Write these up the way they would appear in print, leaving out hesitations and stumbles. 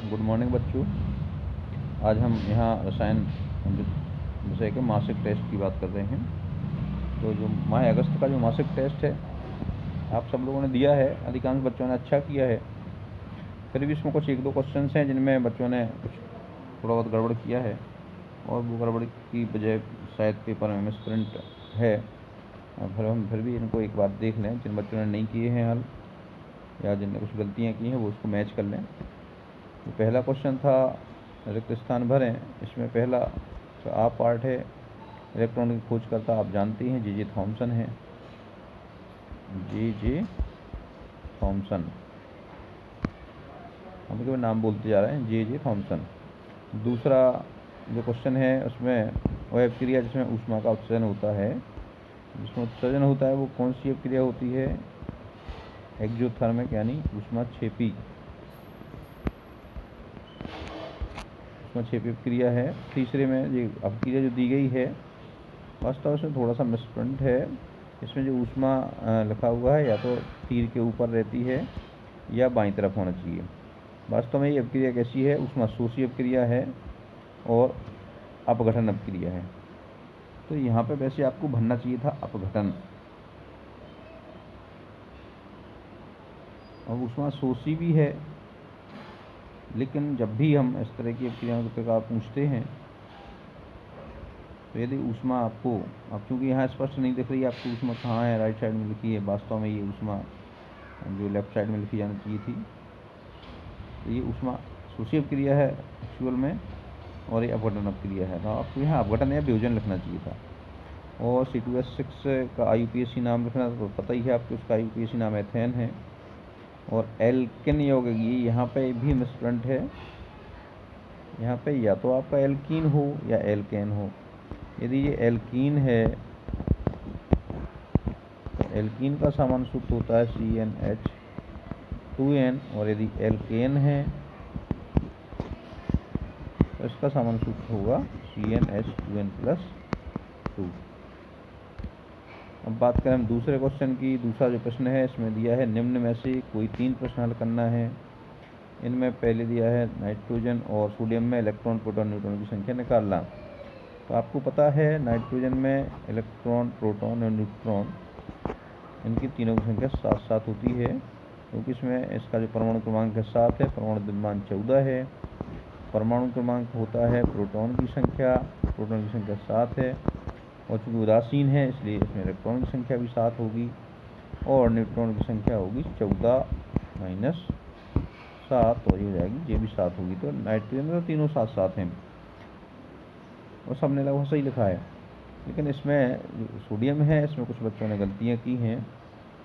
Good morning बच्चों। आज हम यहाँ रसायन विषय के मासिक टेस्ट की बात कर रहे हैं। तो जो माह अगस्त का जो मासिक टेस्ट है आप सब लोगों ने दिया है, अधिकांश बच्चों ने अच्छा किया है। फिर भी इसमें कुछ एक दो क्वेश्चन हैं जिनमें बच्चों ने कुछ थोड़ा बहुत गड़बड़ किया है और वो गड़बड़ की वजह शायद पेपर में मिसप्रिंट है। हम फिर भी इनको एक बार देख लें, जिन बच्चों ने नहीं किए हैं हल या जिनने कुछ गलतियाँ की हैं वो उसको मैच कर लें। तो पहला क्वेश्चन था रिक्त स्थान भरें। इसमें पहला जो आ पार्ट है, इलेक्ट्रॉन की खोज करता आप जानते हैं जे थॉमसन है, जे थॉमसन। हम केवल नाम बोलते जा रहे हैं, जे थॉमसन। दूसरा जो क्वेश्चन है उसमें वह अपक्रिया जिसमें ऊष्मा का उत्सर्जन होता है, जिसमें उत्सर्जन होता है वो कौन सी अपक्रिया होती है? एक्सोथर्मिक यानी ऊष्माक्षेपी अपक्रिया है। तीसरे में ये अपक्रिया जो दी गई है वास्तव में थोड़ा सा मिसप्रिंट है। इसमें जो ऊष्मा लिखा हुआ है या तो तीर के ऊपर रहती है या बाईं तरफ होना चाहिए। वास्तव में ये अपक्रिया कैसी है? ऊष्मा शोषी अपक्रिया है और अपघटन अपक्रिया है। तो यहाँ पे वैसे आपको भरना चाहिए था अपघटन। और ऊष्मा शोषी भी है, लेकिन जब भी हम इस तरह की अपक्रियाओं के प्रकार पूछते हैं तो यदि ऊष्मा आपको, अब चूँकि यहाँ स्पष्ट नहीं दिख रही है आपको ऊष्मा कहाँ है, राइट साइड में लिखी है, वास्तव में ये ऊष्मा जो लेफ्ट साइड में लिखी जानी चाहिए थी। तो ये ऊष्मा शोषी अपक्रिया है एक्चुअल में, और ये अपघटन अपक्रिया है। तो आपको यहाँ अपघटन या वियोजन लिखना चाहिए था। और C2H6 का IUPAC नाम लिखना तो पता ही है आपको, उसका IUPAC नाम एथेन है। और एल्किन यौगिक, ये यहाँ पे भी मिसप्रिंट है। यहाँ पे या तो आपका एल्कीन हो या एल्केन हो। यदि ये एल्कीन है तो एल्कीन का सामान्य सूत्र होता है CnH2n, और यदि एल्केन है तो इसका सामान्य सूत्र होगा CnH2n+2। अब बात करें हम दूसरे क्वेश्चन की। दूसरा जो प्रश्न है इसमें दिया है निम्न में से कोई 3 प्रश्न हल करना है। इनमें पहले दिया है नाइट्रोजन और सोडियम में इलेक्ट्रॉन प्रोटॉन न्यूट्रॉन की संख्या निकालना। तो आपको पता है नाइट्रोजन में इलेक्ट्रॉन प्रोटॉन और न्यूट्रॉन इनकी तीनों की संख्या 7-7 होती है, क्योंकि इसमें इसका जो परमाणु क्रमांक है 7 है, परमाणु द्रव्यमान 14 है। परमाणु क्रमांक होता है प्रोटॉन की संख्या, प्रोटॉन की संख्या 7 है, और चूँकि उदासीन है इसलिए इसमें इलेक्ट्रॉन की संख्या भी 7 होगी, और न्यूट्रॉन की संख्या होगी 14 - 7, और ये हो जाएगी, ये भी 7 होगी। तो नाइट्रोजन में तो तीनों 7-7 हैं और सबने लगभग सही लिखा है। लेकिन इसमें जो सोडियम है इसमें कुछ बच्चों ने गलतियाँ की हैं,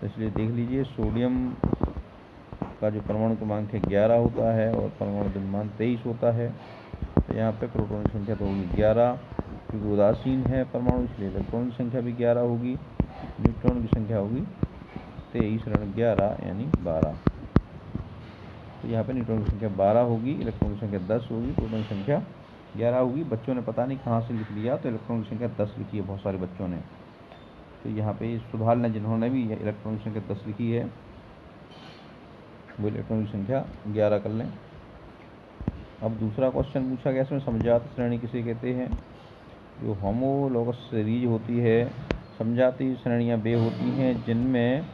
तो इसलिए देख लीजिए। सोडियम का जो परमाणु क्रमांक है 11 होता है और परमाणु द्रव्यमान 23 होता है। तो यहाँ पे प्रोटॉन की संख्या तो होगी 11, क्योंकि उदासीन है परमाणु इसलिए इलेक्ट्रॉन की संख्या भी 11 होगी। न्यूट्रॉन की संख्या होगी 23 ऋण 11 यानी 12। तो यहाँ पे न्यूट्रॉन की संख्या 12 होगी, इलेक्ट्रॉन की संख्या 10 होगी, प्रोटॉन की संख्या 11 होगी। बच्चों ने पता नहीं कहाँ से लिख लिया, तो इलेक्ट्रॉन की संख्या 10 लिखी है बहुत सारे बच्चों ने। तो यहाँ पे सुधार लें जिन्होंने भी इलेक्ट्रॉन की संख्या 10 लिखी है, वो इलेक्ट्रॉन की संख्या 11 कर लें। अब दूसरा क्वेश्चन पूछा गया, इसमें समझाती श्रेणी किसे कहते हैं? जो होमोलॉगस सीरीज होती है, समझाती श्रेणियाँ वे होती हैं जिनमें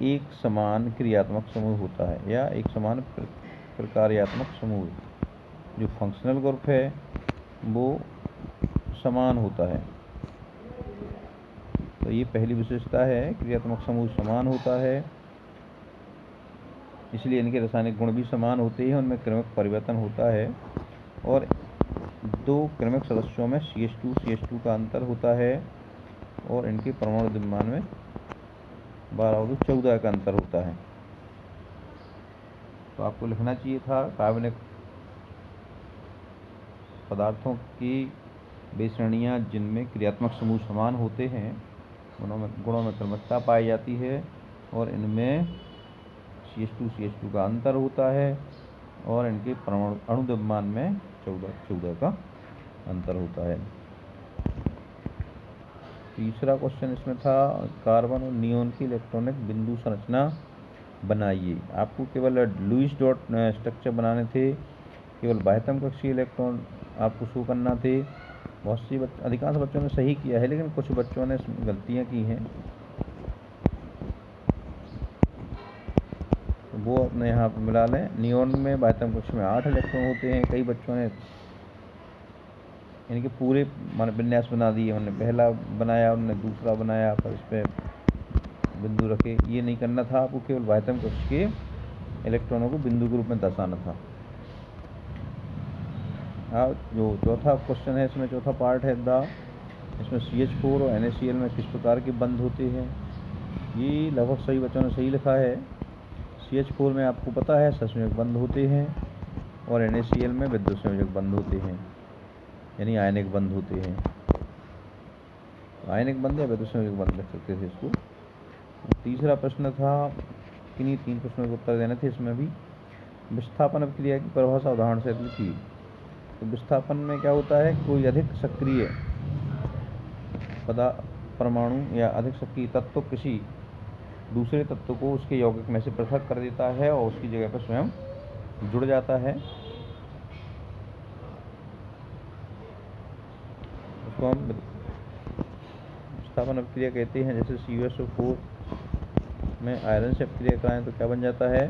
एक समान क्रियात्मक समूह होता है या एक समान प्रकार्यात्मक समूह। जो फंक्शनल ग्रुप है वो समान होता है। तो ये पहली विशेषता है, क्रियात्मक समूह समान होता है, इसलिए इनके रासायनिक गुण भी समान होते हैं, उनमें क्रमिक परिवर्तन होता है, और 2 क्रमिक सदस्यों में CH2 का अंतर होता है, और इनके परमाणु द्रव्यमान में 12-14 का अंतर होता है। तो आपको लिखना चाहिए था कार्बनिक पदार्थों की वे श्रेणियाँ जिनमें क्रियात्मक समूह समान होते हैं, गुणों में क्रमिकता पाई जाती है, और इनमें CH2 का अंतर होता है, और इनके परमाणु अणु द्रव्यमान में 14 का अंतर होता है। तीसरा क्वेश्चन इसमें था कार्बन और नियोन की इलेक्ट्रॉनिक बिंदु संरचना बनाइए। आपको केवल लुईस डॉट स्ट्रक्चर बनाने थे, केवल बाह्यतम कक्षीय इलेक्ट्रॉन आपको शो करना थे। बहुत सी अधिकांश बच्चों ने सही किया है, लेकिन कुछ बच्चों ने गलतियां की हैं, तो वो अपने यहाँ पर मिला लें। नियॉन में बाह्यतम कक्ष में 8 इलेक्ट्रॉन होते हैं। कई बच्चों ने इनके पूरे मान विन्यास बना दिए, उन्होंने पहला बनाया, उन्होंने दूसरा बनाया, पर इस पर बिंदु रखे। ये नहीं करना था, आपको केवल बाह्यतम कक्ष के इलेक्ट्रॉनों को बिंदु के रूप में दर्शाना था। जो चौथा क्वेश्चन है, इसमें चौथा पार्ट है इसमें CH4 और NaCl में किस प्रकार के बंध होते हैं। ये लगभग सभी बच्चों ने सही लिखा है। CH4 में आपको पता है ससंयोजक बंध होते हैं, और NaCl में विद्युत संयोजक बंध होते हैं, यानी आयनिक बंध होते हैं। आयनिक बंध या विद्युत संयोजक बंध लिख सकते थे इसको। तीसरा प्रश्न था, किन्हीं 3 प्रश्नों के उत्तर देने थे। इसमें भी विस्थापन अभिक्रिया की परिभाषा उदाहरण से लिखी। तो विस्थापन में क्या होता है, कोई अधिक सक्रिय परमाणु या अधिक सक्रिय तत्व किसी दूसरे तत्व को उसके यौगिक में से पृथक कर देता है और उसकी जगह पर स्वयं जुड़ जाता है। उसको हम विस्थापन अभिक्रिया कहते हैं। जैसे CuSO4 में आयरन से अभिक्रिया कराएं तो क्या बन जाता है,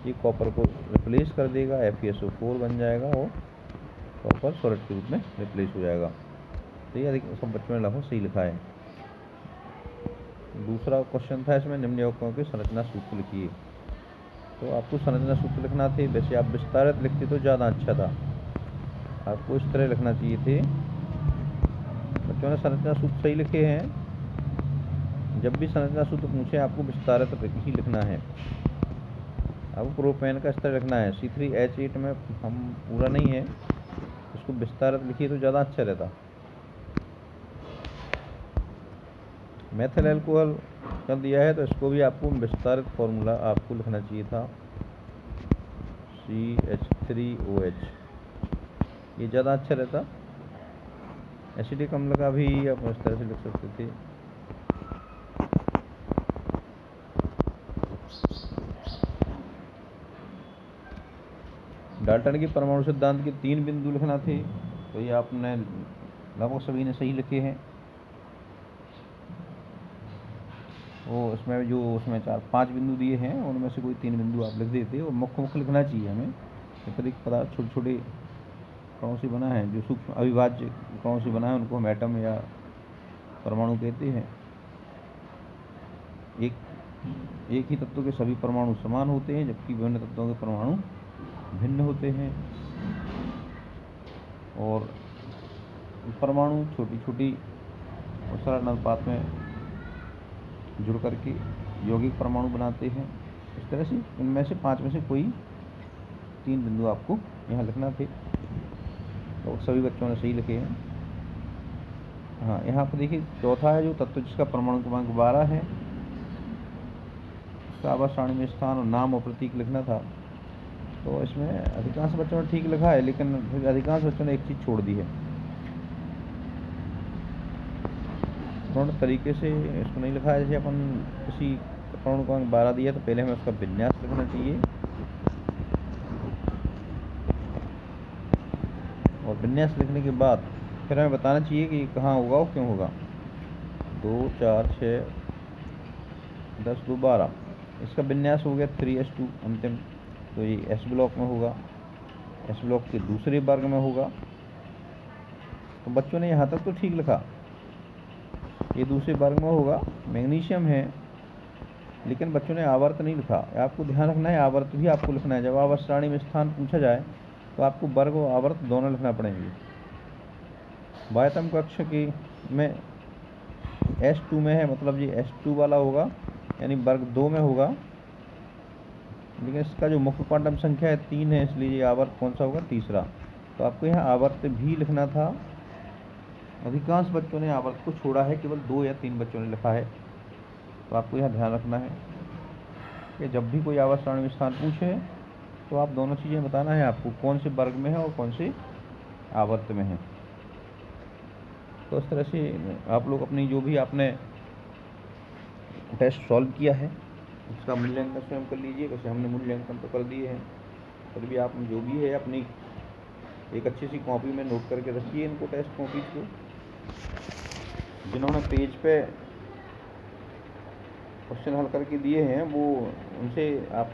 ये कॉपर को रिप्लेस कर देगा, FeSO4 बन जाएगा और कॉपर सॉलिड के रूप में रिप्लेस हो जाएगा। तो ये सब बच्चों ने लगभग सही लिखा है। दूसरा क्वेश्चन था, इसमें निम्न यौगिकों के संरचना सूत्र लिखिए। तो आपको संरचना सूत्र लिखना थे। वैसे आप विस्तारित लिखते तो ज़्यादा अच्छा था, आपको इस तरह लिखना चाहिए थे। बच्चों ने संरचना सूत्र सही लिखे हैं। जब भी संरचना सूत्र पूछे आपको विस्तारित ही लिखना है। आपको प्रोपेन का इस तरह लिखना है। C3H8 में हम पूरा नहीं है, इसको विस्तारित लिखिए तो ज़्यादा अच्छा रहता। मेथिल एल्कोहल कर दिया है तो इसको भी आपको विस्तारित फॉर्मूला आपको लिखना चाहिए था, CH3OH, ये ज़्यादा अच्छा रहता। एसिडिक अम्ल का भी आप इस तरह से लिख सकते थे। डाल्टन के परमाणु सिद्धांत के 3 बिंदु लिखना थे। तो ये आपने लगभग सभी ने सही लिखे हैं। वो उसमें जो उसमें 4-5 बिंदु दिए हैं, उनमें से कोई 3 बिंदु आप लिख देते और मुख्य मुख्य लिखना चाहिए हमें। अतिरिक्त पदार्थ छोटे छोटे कणों से बना है, जो सूक्ष्म अविभाज्य कणों से बना है, उनको हम एटम या परमाणु कहते हैं। एक ही तत्व के सभी परमाणु समान होते हैं, जबकि विभिन्न तत्वों के परमाणु भिन्न होते हैं। और परमाणु छोटी छोटी और सरल अनुपात में जुड़ करके यौगिक परमाणु बनाते हैं। इस तरह से इनमें से 5 में से कोई 3 बिंदु आपको यहाँ लिखना थे, तो सभी बच्चों ने सही लिखे हैं। हाँ, यहाँ पर देखिए चौथा है जो तत्व जिसका परमाणु क्रमांक 12 है, उसका आवर्त सारणी में स्थान और नाम और प्रतीक लिखना था। तो इसमें अधिकांश बच्चों ने ठीक लिखा है, लेकिन अधिकांश बच्चों ने एक चीज़ छोड़ दी है। पूर्ण तरीके से इसको नहीं लिखा है। जैसे अपन किसी परमाणु क्रमांक 12 दिया तो पहले हमें उसका विन्यास लिखना चाहिए, और विन्यास लिखने के बाद फिर हमें बताना चाहिए कि कहाँ होगा और क्यों होगा। 2, 4, 6, 10, 2, 12 इसका विन्यास हो गया 3s2 अंतिम। तो ये S ब्लॉक में होगा, S ब्लॉक के दूसरे वर्ग में होगा। तो बच्चों ने यहाँ तक तो ठीक लिखा, ये दूसरे वर्ग में होगा, मैग्नीशियम है, लेकिन बच्चों ने आवर्त नहीं लिखा। आपको ध्यान रखना है, आवर्त भी आपको लिखना है। जब आवर्त सारणी में स्थान पूछा जाए तो आपको वर्ग और आवर्त दोनों लिखना पड़ेंगे। बाह्यतम कक्ष की में S2 में है, मतलब ये S2 वाला होगा, यानी वर्ग 2 में होगा। लेकिन इसका जो मुख्य क्वांटम संख्या है 3 है, इसलिए ये आवर्त कौन सा होगा, तीसरा। तो आपको यहाँ आवर्त भी लिखना था। अधिकांश बच्चों ने आवर्त को छोड़ा है, केवल 2 या 3 बच्चों ने लिखा है। तो आपको यहाँ ध्यान रखना है कि जब भी कोई आवर्त सारणी में स्थान पूछे तो आप दोनों चीज़ें बताना है आपको, कौन से वर्ग में है और कौन से आवर्त में है। तो इस तरह से आप लोग अपनी जो भी आपने टेस्ट सॉल्व किया है उसका मूल्यांकन स्वयं कर लीजिए। वैसे हमने मूल्यांकन तो कर दिए हैं, फिर भी आप जो भी है अपनी एक अच्छी सी कॉपी में नोट करके रखिए इनको, टेस्ट कॉपीज को। जिन्होंने पेज पे क्वेश्चन हल करके दिए हैं वो, उनसे आप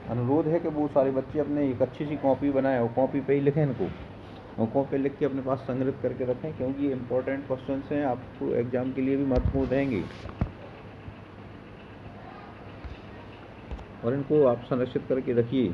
अनुरोध है कि वो सारे बच्चे अपने एक अच्छी सी कॉपी बनाएं और कॉपी पे ही लिखें इनको, और कॉपी पे लिख के अपने पास संग्रहित करके रखें, क्योंकि ये इंपॉर्टेंट क्वेश्चन हैं, आपको एग्जाम के लिए भी महत्वपूर्ण रहेंगे और इनको आप संरक्षित करके रखिए।